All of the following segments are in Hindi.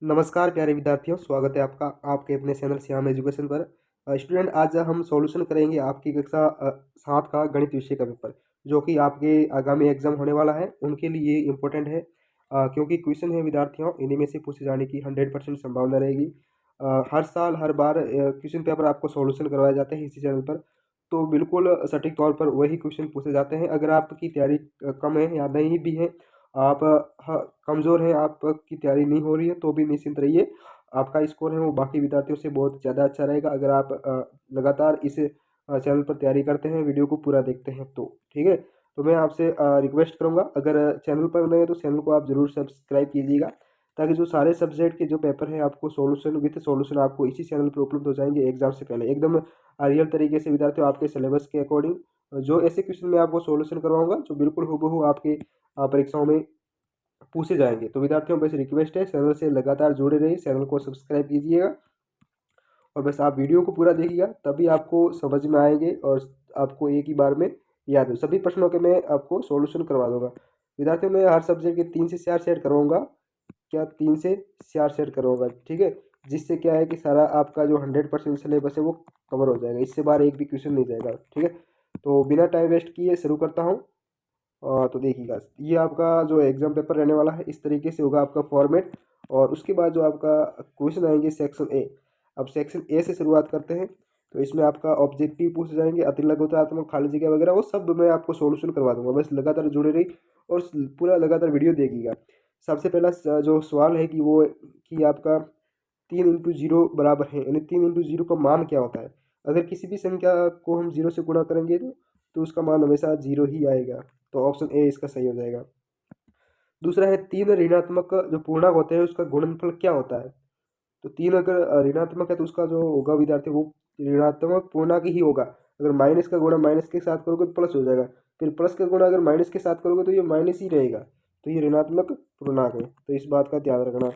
नमस्कार प्यारे विद्यार्थियों, स्वागत है आपका आपके अपने चैनल श्याम एजुकेशन पर। स्टूडेंट, आज हम सॉल्यूशन करेंगे आपकी कक्षा 7 का गणित विषय का पेपर, जो कि आपके आगामी एग्जाम होने वाला है उनके लिए इम्पोर्टेंट है। क्योंकि क्वेश्चन है विद्यार्थियों, इन्हीं में से पूछे जाने की 100% संभावना रहेगी। हर साल हर बार क्वेश्चन पेपर आपको सॉल्यूशन करवाए जाते हैं इसी चैनल पर, तो बिल्कुल सटीक तौर पर वही क्वेश्चन पूछे जाते हैं। अगर आपकी तैयारी कम है या नहीं भी है, आप कमज़ोर हैं, आपकी तैयारी नहीं हो रही है, तो भी निश्चिंत रहिए, आपका स्कोर है वो बाकी विद्यार्थियों से बहुत ज़्यादा अच्छा रहेगा अगर आप लगातार इस चैनल पर तैयारी करते हैं, वीडियो को पूरा देखते हैं तो। ठीक है, तो मैं आपसे रिक्वेस्ट करूंगा, अगर चैनल पर नए हैं तो चैनल को आप ज़रूर सब्सक्राइब कीजिएगा, ताकि जो सारे सब्जेक्ट के जो पेपर हैं आपको सॉल्यूशन विथ सॉल्यूशन आपको इसी चैनल पर उपलब्ध हो जाएंगे एग्जाम से पहले, एकदम रियल तरीके से विद्यार्थियों, आपके सिलेबस के अकॉर्डिंग। जो ऐसे क्वेश्चन मैं आपको सॉल्यूशन करवाऊंगा जो बिल्कुल हूबहू आपके परीक्षाओं में पूछे जाएंगे। तो विद्यार्थियों बस रिक्वेस्ट है, चैनल से लगातार जुड़े रहिए, चैनल को सब्सक्राइब कीजिएगा और बस आप वीडियो को पूरा देखिएगा, तभी आपको समझ में आएंगे और आपको एक ही बार में याद हो। सभी प्रश्नों के मैं आपको सॉल्यूशन करवा दूंगा। विद्यार्थियों, मैं हर सब्जेक्ट के 3 से 4 सेट करवाऊंगा, क्या 3 से 4 सेट करवाऊंगा, ठीक है, जिससे क्या है कि सारा आपका जो 100% सिलेबस है वो कवर हो जाएगा, इससे बाहर एक भी क्वेश्चन नहीं जाएगा। ठीक है, तो बिना टाइम वेस्ट किए शुरू करता हूँ। तो देखिएगा, ये आपका जो एग्जाम पेपर रहने वाला है इस तरीके से होगा आपका फॉर्मेट। और उसके बाद जो आपका क्वेश्चन आएंगे सेक्शन ए। अब सेक्शन ए से शुरुआत करते हैं। तो इसमें आपका ऑब्जेक्टिव पूछे जाएंगे, अतिलघुतात्मक, खाली जगह वगैरह, वो सब मैं आपको सॉल्यूशन करवा दूंगा, बस लगातार जुड़े रही और पूरा लगातार वीडियो देखिएगा। सबसे पहला जो सवाल है कि वो कि आपका 3 × 0 बराबर है, यानी 3 × 0 का मान क्या होता है। अगर किसी भी संख्या को हम 0 से गुणा करेंगे तो उसका मान हमेशा 0 ही आएगा, तो ऑप्शन ए इसका सही हो जाएगा। दूसरा है, 3 ऋणात्मक जो पूर्णांक होते हैं उसका गुणनफल क्या होता है। तो 3 अगर ऋणात्मक है तो उसका जो होगा विद्यार्थी वो ऋणात्मक पूर्णांक ही होगा। अगर माइनस का गुणा माइनस के साथ करोगे तो प्लस हो जाएगा, फिर प्लस का गुणा अगर माइनस के साथ करोगे तो ये माइनस ही रहेगा, तो ये ऋणात्मक पूर्णांक है, तो इस बात का ध्यान रखना।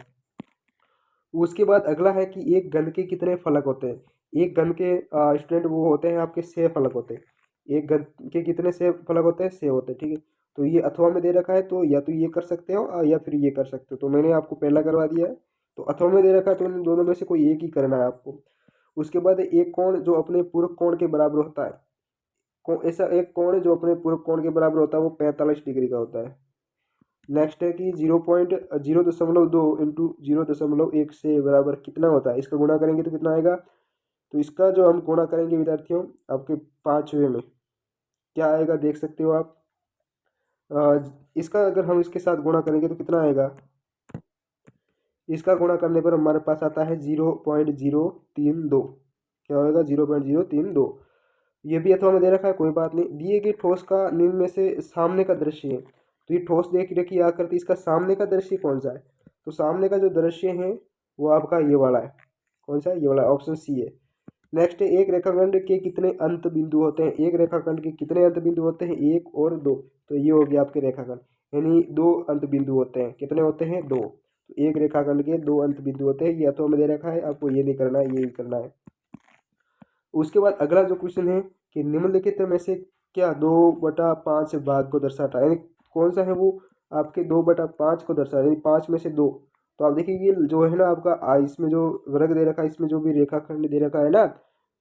उसके बाद अगला है कि एक घन के कितने फलक होते हैं। एक घन के स्टूडेंट वो होते हैं आपके 6 फलक होते हैं। एक घन के कितने 6 फलक होते हैं, 6 होते हैं। ठीक है, तो ये अथवा में दे रखा है, तो या तो ये कर सकते हो या फिर ये कर सकते हो, तो मैंने आपको पहला करवा दिया है। तो अथवा में दे रखा है तो इन दोनों में से कोई एक ही करना है आपको। उसके बाद एक कोण जो अपने पूरक कोण के बराबर होता है, ऐसा एक कोण जो अपने पूरक कोण के बराबर होता है वो 45 डिग्री का होता है। नेक्स्ट है कि 0.02 इंटू 0.1 से बराबर कितना होता है, इसका गुणा करेंगे तो कितना आएगा। तो इसका जो हम गुणा करेंगे विद्यार्थियों, आपके 5वें में क्या आएगा देख सकते हो आप। इसका अगर हम इसके साथ गुणा करेंगे तो कितना आएगा, इसका गुणा करने पर हमारे पास आता है 0.032। क्या होगा, 0.032। ये भी अथवा में दे रखा है, कोई बात नहीं। दिए गए ठोस का निम्न में से सामने का दृश्य है, तो ये ठोस देख रखी आकृति, इसका सामने का दृश्य कौन सा है। तो सामने का जो दृश्य है वो आपका ये वाला है। कौन सा है, ये वाला, ऑप्शन सी है। नेक्स्ट है, एक रेखाखंड के कितने अंत बिंदु होते हैं। एक रेखाखंड के कितने अंत बिंदु होते हैं, 1 और 2। तो ये हो गया आपके रेखाखंड, यानी 2 अंत बिंदु होते हैं। कितने होते हैं, 2। तो एक रेखाखंड के 2 अंत बिंदु होते हैं, ये अथवा में दे रखा है, आपको ये नहीं करना है, ये ही करना है। उसके बाद अगला जो क्वेश्चन है कि निम्नलिखित में से क्या 2/5 भाग को दर्शाता है, यानी कौन सा है वो आपके 2/5 को दर्शा, यानी 5 में से 2। तो आप देखिए जो है ना आपका इसमें जो वर्ग दे रखा है, इसमें जो भी रेखाखंड दे रखा है ना,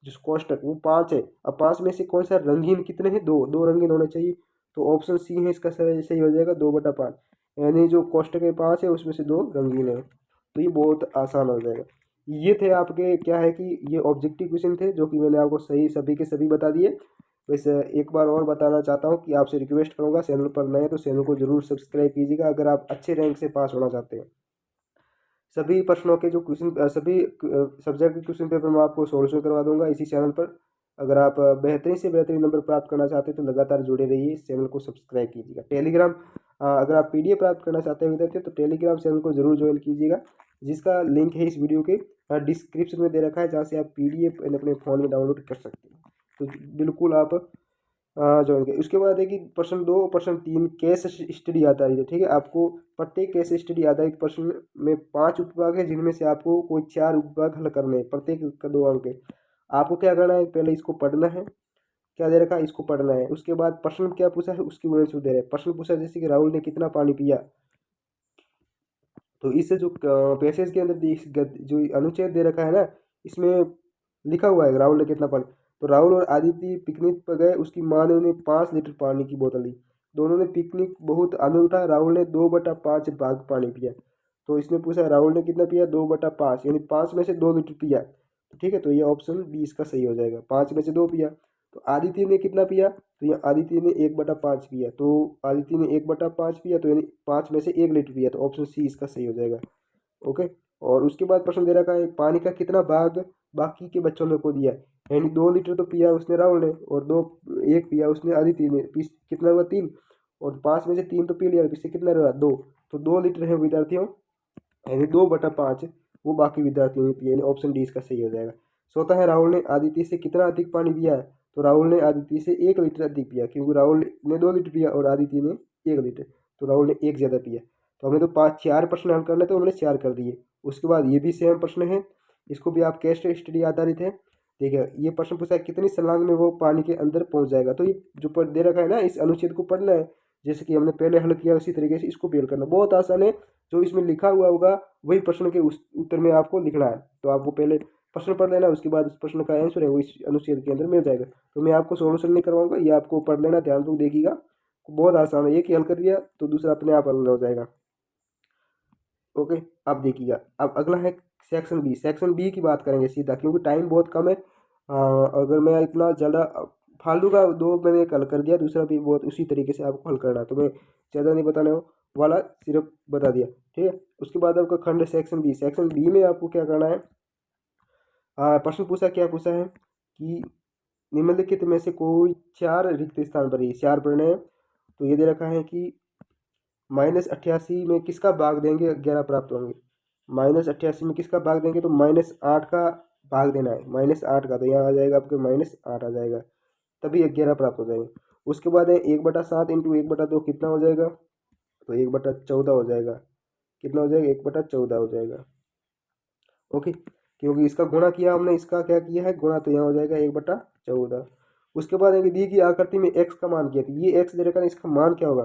जो कोष्टक, वो 5 है। अब 5 में से कौन सा रंगीन कितने हैं, 2 2 रंगीन होने चाहिए, तो ऑप्शन सी है इसका सही सही हो जाएगा, 2/5। यानी जो कोष्टक है 5 है, उसमें से 2 रंगीन है, तो ये बहुत आसान हो जाएगा। ये थे आपके, क्या है कि ये ऑब्जेक्टिव क्वेश्चन थे जो कि मैंने आपको सही सभी के सभी बता दिए। वैसे एक बार और बताना चाहता हूँ कि आपसे रिक्वेस्ट करूँगा, चैनल पर नए तो चैनल को जरूर सब्सक्राइब कीजिएगा अगर आप अच्छे रैंक से पास होना चाहते हैं। सभी प्रश्नों के जो क्वेश्चन, सभी सब्जेक्ट के क्वेश्चन पेपर मैं आपको सॉल्यूशन करवा दूंगा इसी चैनल पर। अगर आप बेहतरीन से बेहतरीन नंबर प्राप्त करना चाहते हैं तो लगातार जुड़े रहिए, इस चैनल को सब्सक्राइब कीजिएगा। टेलीग्राम, अगर आप पीडीएफ प्राप्त करना चाहते हैं विद्यार्थी तो टेलीग्राम चैनल को जरूर ज्वाइन कीजिएगा, जिसका लिंक है इस वीडियो के डिस्क्रिप्शन में दे रखा है, जहाँ से आप पीडीएफ अपने फ़ोन में डाउनलोड कर सकते हैं। तो बिल्कुल आप ज्वाइन करें। उसके बाद है कि प्रश्न 2 प्रश्न 3 केस स्टडी आधारित है। ठीक है, आपको प्रत्येक केस स्टडी आधारित प्रश्न में 5 उपविभाग है, जिनमें से आपको कोई 4 उपविभाग हल करने हैं, प्रत्येक का 2 अंक है। आपको क्या करना है, पहले इसको पढ़ना है, क्या दे रखा है इसको पढ़ना है। उसके बाद प्रश्न क्या पूछा है उसकी आंसर दे रहे हैं। प्रश्न पूछा जैसे कि राहुल ने कितना पानी पिया, तो इससे जो पैसेज के अंदर जो अनुच्छेद दे रखा है ना, इसमें लिखा हुआ है राहुल ने कितना पानी। तो राहुल और आदित्य पिकनिक पर गए, उसकी माँ ने उन्हें 5 लीटर पानी की बोतल दी। दोनों ने पिकनिक बहुत आनंद उठाया। राहुल ने 2/5 भाग पानी पिया। तो इसने पूछा राहुल ने कितना पिया, 2/5, यानी 5 में से 2 लीटर पिया। तो ठीक है, तो ये ऑप्शन बी इसका सही हो जाएगा, 5 में से 2 पिया। तो आदित्य ने कितना पिया, तो ये आदित्य ने 1/5 पिया। तो आदित्य ने 1/5 पिया, तो यानी 5 में से 1 लीटर पिया, तो ऑप्शन सी इसका सही हो जाएगा। ओके। और उसके बाद प्रश्न दे रखा है पानी का कितना भाग बाकी के बच्चों ने को दिया, यानी 2 लीटर तो पिया उसने राहुल ने, और 1 पिया उसने आदित्य ने, कितना हुआ 3, और 5 में से 3 तो पी लिया, इससे कितना रहा 2। तो 2 लीटर है विद्यार्थियों, यानी 2/5 वो बाकी विद्यार्थियों ने पिए, यानी ऑप्शन डी इसका सही हो जाएगा। चौथा है राहुल ने आदित्य से कितना अधिक पानी पिया है, तो राहुल ने आदित्य से 1 लीटर अधिक पिया, क्योंकि राहुल ने 2 लीटर पिया और आदित्य ने 1 लीटर, तो राहुल ने 1 ज़्यादा पिया। तो हमें तो 4 प्रश्न हल करने, तो हमने 4 कर दिए। उसके बाद ये भी सेम प्रश्न है, इसको भी आप केस स्टडी आधारित है। देखिए ये प्रश्न पूछा है कितनी छलांग में वो पानी के अंदर पहुंच जाएगा। तो ये जो दे रखा है ना, इस अनुच्छेद को पढ़ना है, जैसे कि हमने पहले हल किया उसी तरीके से इसको भी हल करना, बहुत आसान है। जो इसमें लिखा हुआ होगा वही प्रश्न के उस उत्तर में आपको लिखना है। तो आपको पहले प्रश्न पढ़ लेना, उसके बाद उस प्रश्न का आंसर है वो इस अनुच्छेद के अंदर मिल जाएगा। तो मैं आपको सॉल्यूशन नहीं करवाऊंगा, ये आपको पढ़ लेना, ध्यान से देखिएगा, बहुत आसान है। एक ही हल कर दिया तो दूसरा अपने आप हल हो जाएगा। ओके, अब देखिएगा, अब अगला है सेक्शन बी। सेक्शन बी की बात करेंगे सीधा, क्योंकि टाइम बहुत कम है। अगर मैं इतना ज़्यादा फालतू का दो मैंने एक हल कर दिया, दूसरा भी बहुत उसी तरीके से आपको हल करना है, तो मैं ज़्यादा नहीं बताने वाला, सिर्फ बता दिया, ठीक है। उसके बाद आपका खंड सेक्शन बी। सेक्शन बी में आपको क्या करना है, प्रश्न पूछा, क्या पूछा है कि निम्नलिखित में से कोई 4 रिक्त स्थान पर ही 4 पढ़ने हैं। तो ये दे रखा है कि -88 में किसका भाग देंगे 11 प्राप्त होंगे। -88 में किसका भाग देंगे, तो -8 का भाग देना है, -8 का, तो यहाँ आ जाएगा आपके -8 आ जाएगा, तभी 11 प्राप्त हो जाएंगे। उसके बाद है 1/7 इंटू 1/2 कितना हो जाएगा, तो 1/14 हो जाएगा। कितना हो जाएगा, 1/14 हो जाएगा। ओके, क्योंकि इसका गुणा किया हमने, इसका क्या किया है गुणा, तो यहाँ हो जाएगा 1/14। उसके बाद है कि दी गई आकृति में x का मान किया, तो ये x दे रखा है, इसका मान क्या होगा।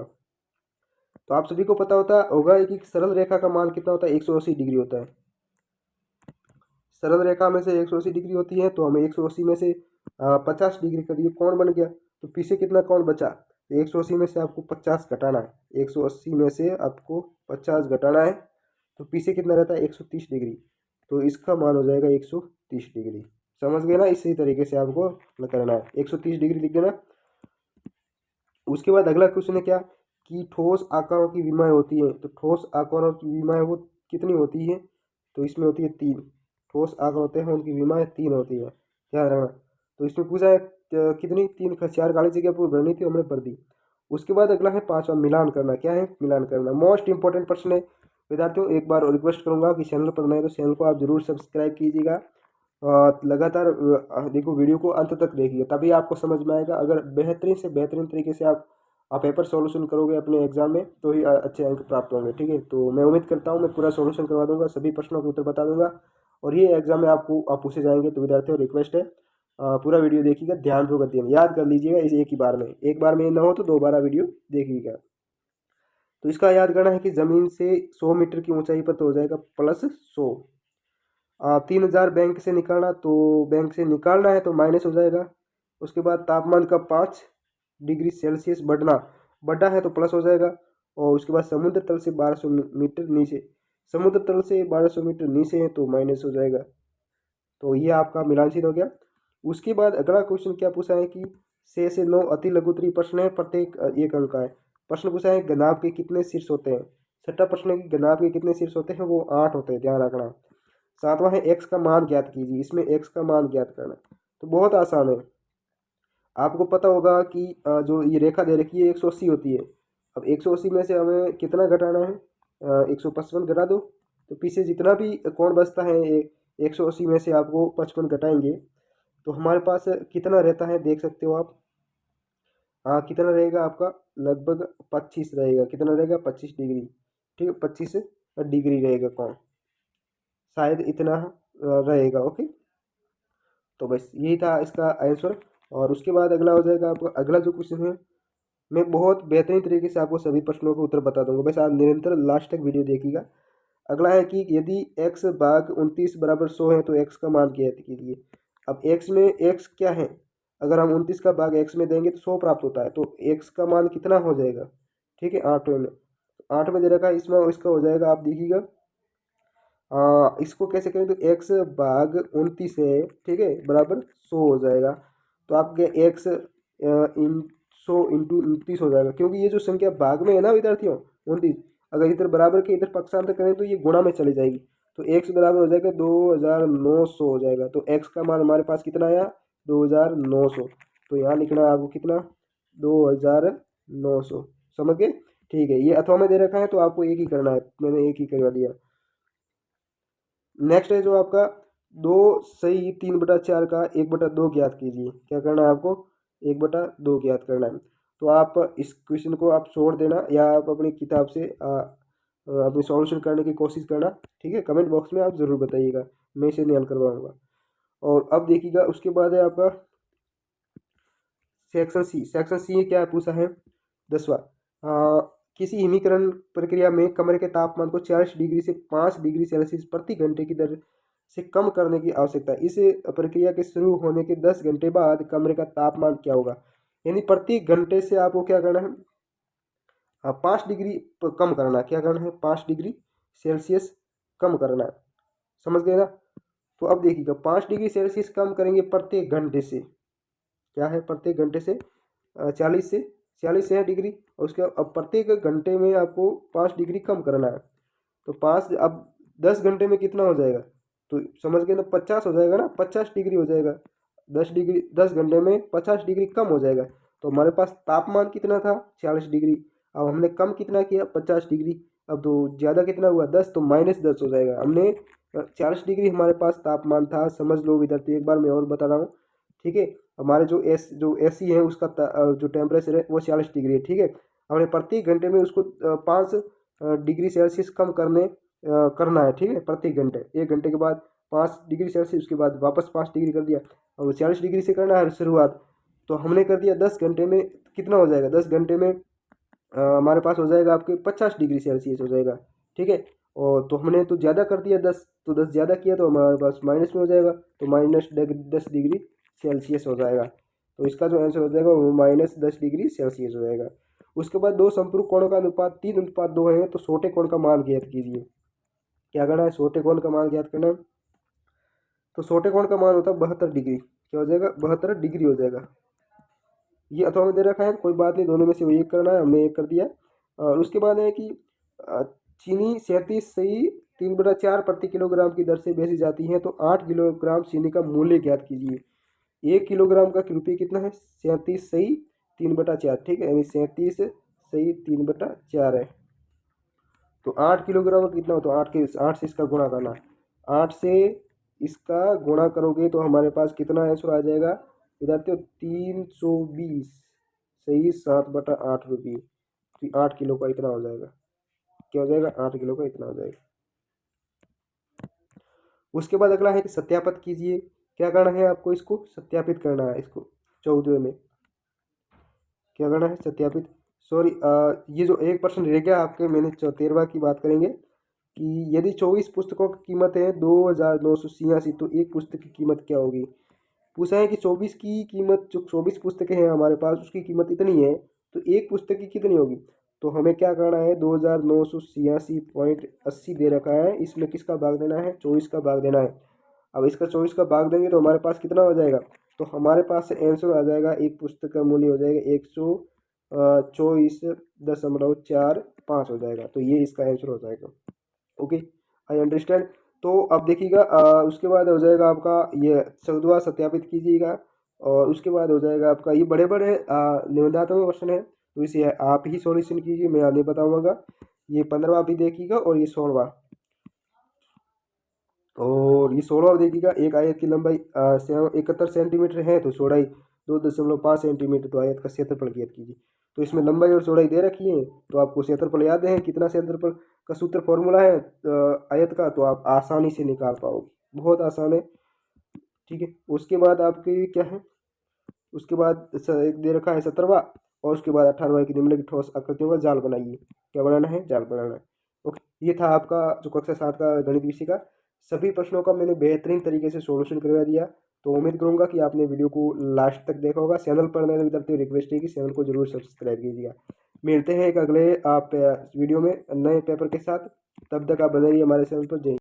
तो आप सभी को पता होगा कि सरल रेखा का मान कितना होता है, 180 डिग्री होता है। सरल रेखा में से 180 डिग्री होती है, तो हमें 180 में से 50 डिग्री का ये कोण बन गया, तो पीछे कितना कोण बचा, तो 180 में से आपको 50 घटाना है। 180 में से आपको 50 घटाना है, तो पीछे कितना रहता है 130 डिग्री, तो इसका मान हो जाएगा 130 डिग्री। समझ गए ना, इसी तरीके से आपको करना है, 130 डिग्री लिख देना। उसके बाद अगला क्वेश्चन है क्या, कि ठोस आकारों की विमाएँ होती हैं, तो ठोस आकारों की विमाएँ वो कितनी होती है, तो इसमें होती है 3। ठोस आकार होते हैं उनकी विमाएँ 3 होती है, ध्यान रखना। तो इसमें पूछा है कितनी, 3 4 खाली जगह पूरी भरनी थी, हमने भर दी। उसके बाद अगला है 5वां, मिलान करना। क्या है, मिलान करना, मोस्ट इंपॉर्टेंट प्रश्न है विद्यार्थियों। एक बार रिक्वेस्ट करूंगा कि चैनल पर नए तो चैनल को आप जरूर सब्सक्राइब कीजिएगा, लगातार देखो, वीडियो को अंत तक देखिए, तभी आपको समझ में आएगा। अगर बेहतरीन से बेहतरीन तरीके से आप पेपर सॉल्यूशन करोगे अपने एग्जाम में, तो ही अच्छे अंक प्राप्त होंगे, ठीक है। तो मैं उम्मीद करता हूँ मैं पूरा सॉल्यूशन करवा दूंगा, सभी प्रश्नों के उत्तर बता दूंगा, और ये एग्जाम में आपको आप पूछे जाएंगे। तो विद्यार्थियों रिक्वेस्ट है, पूरा वीडियो देखिएगा, ध्यानपूर्वक देखिए, याद कर लीजिएगा इस एक ही बार में, एक बार में ना हो तो 2 बार वीडियो देखिएगा। तो इसका याद करना है कि ज़मीन से 100 मीटर की ऊंचाई पर, तो हो जाएगा +100। 3000 बैंक से निकालना, तो बैंक से निकालना है तो माइनस हो जाएगा। उसके बाद तापमान का 5 डिग्री सेल्सियस बढ़ा है तो प्लस हो जाएगा। और उसके बाद समुद्र तल से 1200 मीटर नीचे, समुद्र तल से 1200 मीटर नीचे है तो माइनस हो जाएगा। तो ये आपका मिलानशील हो गया। उसके बाद अगला क्वेश्चन क्या पूछा है कि 6 से 9 अति लघुत्तरीय प्रश्न है, प्रत्येक 1 अंक का है। प्रश्न पूछा है गनाभ के कितने शीर्ष होते हैं। छठा प्रश्न है कि गनाभ के कितने शीर्ष होते हैं, वो 8 होते हैं, ध्यान रखना। 7वां है x का मान ज्ञात कीजिए, इसमें x का मान ज्ञात करना, तो बहुत आसान है। आपको पता होगा कि जो ये रेखा दे रखी है 180 होती है। अब 180 में से हमें कितना घटाना है, 155 घटा दो, तो पीछे जितना भी कोण बचता है 180 में से आपको 55 घटाएंगे, तो हमारे पास कितना रहता है देख सकते हो आप। हाँ, कितना रहेगा आपका, लगभग 25 रहेगा। कितना रहेगा, 25 डिग्री, ठीक है, 25 डिग्री रहेगा कोण, शायद इतना रहेगा। ओके, तो बस यही था इसका आंसर। और उसके बाद अगला हो जाएगा आपका अगला जो क्वेश्चन है, मैं बहुत बेहतरीन तरीके से आपको सभी प्रश्नों के उत्तर बता दूंगा, बस आप निरंतर लास्ट तक वीडियो देखिएगा। अगला है कि यदि x भाग 29 बराबर 100 है तो x का मान ज्ञात कीजिए। अब x में x क्या है, अगर हम 29 का भाग x में देंगे तो 100 प्राप्त होता है, तो x का मान कितना हो जाएगा, ठीक है 8वें में, 8 में दे रखा है, इसमें इसका हो जाएगा, आप देखिएगा इसको कैसे करें, तो x भाग 29 है, ठीक है, बराबर 100 हो जाएगा। तो आपके x इन 100 इंटू 29 हो जाएगा, क्योंकि ये जो संख्या भाग में है ना विद्यार्थियों 29, अगर इधर बराबर के इधर पक्षांतर करें तो ये गुणा में चली जाएगी, तो x बराबर हो जाएगा 2900 हो जाएगा। तो x का मान हमारे पास कितना आया, 2900। तो यहाँ लिखना है आपको कितना, 2900, समझ गए, ठीक है। ये अथवा में दे रखा है तो आपको एक ही करना है, मैंने एक ही करवा दिया। नेक्स्ट है जो आपका 2 सही 3/4 का 1/2 ज्ञात कीजिए। क्या करना है आपको, 1/2 ज्ञात करना है। तो आप इस क्वेश्चन को आप छोड़ देना या आप अपनी किताब से अपनी सॉल्यूशन करने की कोशिश करना, ठीक है। कमेंट बॉक्स में आप ज़रूर बताइएगा, मैं इसे नहीं हल करवाऊँगा। और अब देखिएगा उसके बाद है आपका सेक्शन सी। सेक्शन सी क्या पूछा है, 10वां, किसी हिमीकरण प्रक्रिया में कमरे के तापमान को 40 डिग्री से 5 डिग्री सेल्सियस प्रति घंटे की दर से कम करने की आवश्यकता है। इस प्रक्रिया के शुरू होने के 10 घंटे बाद कमरे का तापमान क्या होगा, यानी प्रति घंटे से आपको क्या करना है, 5 डिग्री कम करना है। क्या करना है, 5 डिग्री सेल्सियस कम करना है, समझ गए ना। तो अब देखिएगा 5 डिग्री सेल्सियस कम करेंगे प्रत्येक घंटे से, क्या है प्रत्येक घंटे से 40 से है डिग्री, और उसके अब प्रत्येक घंटे में आपको 5 डिग्री कम करना है। तो 5 अब 10 घंटे में कितना हो जाएगा, तो समझ गए ना, 50 हो जाएगा ना, 50 डिग्री हो जाएगा। 10 डिग्री 10 घंटे में 50 डिग्री कम हो जाएगा। तो हमारे पास तापमान कितना था, 40 डिग्री, अब हमने कम कितना किया, 50 डिग्री। अब तो ज़्यादा कितना हुआ, 10, तो -10 हो जाएगा। हमने 40 डिग्री हमारे पास तापमान था, समझ लो विद्यार्थी, एक बार मैं और बता रहा हूँ, ठीक है। हमारे जो एसी है उसका जो टेम्परेचर है वो 40 डिग्री है, ठीक है। हमने प्रति घंटे में उसको 5 डिग्री सेल्सियस कम करना है, ठीक है, प्रति घंटे, 1 घंटे के बाद 5 डिग्री सेल्सियस, उसके बाद वापस 5 डिग्री कर दिया, और 40 डिग्री से करना है शुरुआत। तो हमने कर दिया 10 घंटे में, कितना हो जाएगा 10 घंटे में, हमारे पास हो जाएगा आपके 50 डिग्री सेल्सियस हो जाएगा, ठीक है। और तो हमने तो ज़्यादा कर दिया 10, तो 10 ज़्यादा किया तो हमारे पास माइनस में हो जाएगा, तो -10 डिग्री सेल्सियस हो जाएगा। तो इसका जो आंसर हो जाएगा वो -10 डिग्री सेल्सियस हो जाएगा। उसके बाद दो संपूरक कोणों का अनुपात 3:2 है, तो छोटे कोण का मान ज्ञात कीजिए। क्या करना है, छोटे कोण का मान ज्ञात करना है। तो छोटे कोण का मान होता है 72 डिग्री, क्या हो जाएगा, 72 डिग्री हो जाएगा। ये अथवा में दे रखा है, कोई बात नहीं, दोनों में से वो एक करना है, हमने एक कर दिया। और उसके बाद है कि चीनी 37 सही 3/4 प्रति किलोग्राम की दर से बेची जाती है, तो 8 किलोग्राम चीनी का मूल्य ज्ञात कीजिए। 1 किलोग्राम का रुपये कितना है, 37 सही 3/4, ठीक है, यानी 37 सही 3/4 है। तो 8 किलोग्राम का कितना हो, तो 8 से इसका गुणा करना, 8 से इसका गुणा करोगे तो हमारे पास कितना आंसर आ जाएगा विद्यार्थियों, 320 सही 7/8 रुपये। तो 8 किलो का इतना हो जाएगा, क्या हो जाएगा, 8 किलो का इतना हो जाएगा। उसके बाद अगला है कि सत्यापित कीजिए। क्या करना है आपको, इसको सत्यापित करना है, इसको 14वें में क्या करना है, सत्यापित। सॉरी, ये जो 1% रह गया आपके, मैंने 13वां की बात करेंगे कि यदि 24 पुस्तकों की कीमत है 2,986, तो एक पुस्तक की कीमत क्या होगी। पूछा है कि 24 की कीमत, जो 24 पुस्तकें हैं हमारे पास उसकी कीमत इतनी है, तो एक पुस्तक की कितनी होगी। तो हमें क्या करना है, 2,986.80 दे रखा है, इसमें किसका भाग देना है, 24 का भाग देना है। अब इसका 24 का भाग देंगे तो हमारे पास कितना हो जाएगा, तो हमारे पास आंसर आ जाएगा, एक पुस्तक का मूल्य हो जाएगा 124.45 हो जाएगा। तो ये इसका आंसर हो जाएगा। Okay, I understand. तो अब देखिएगा उसके बाद हो जाएगा आपका ये 14वां सत्यापित कीजिएगा, और उसके बाद हो जाएगा आपका ये बड़े बड़े निबंधात्मक क्वेश्चन है, तो इसे आप ही सॉल्यूशन कीजिए, मैं आगे बताऊँगा। ये 15वां भी देखिएगा और ये 16वां, और ये 16वां देखिएगा। एक आयत की लंबाई 71 सेंटीमीटर है, तो चौड़ाई 2.5 सेंटीमीटर, तो आयत का क्षेत्रफल ज्ञात कीजिए। तो इसमें लंबाई और चौड़ाई दे रखी है, तो आपको क्षेत्रफल याद है कितना, क्षेत्रफल का सूत्र फॉर्मूला है आयत का, तो आप आसानी से निकाल पाओगे, बहुत आसान है, ठीक है। उसके बाद आपके क्या है, उसके बाद एक दे रखा है 17वां, और उसके बाद 18वां की निम्नलिखित ठोस आकृतियों का जाल बनाइए। क्या बनाना है, जाल बनाना है। ओके। ये था आपका जो कक्षा 7 का गणित विषय का सभी प्रश्नों का मैंने बेहतरीन तरीके से सॉल्यूशन करवा दिया। तो उम्मीद करूंगा कि आपने वीडियो को लास्ट तक देखा होगा। चैनल पर नए तरफ से रिक्वेस्ट है कि चैनल को जरूर सब्सक्राइब कीजिएगा। मिलते हैं एक अगले आप वीडियो में नए पेपर के साथ। तब तक आप बने रहिए हमारे चैनल पर। जय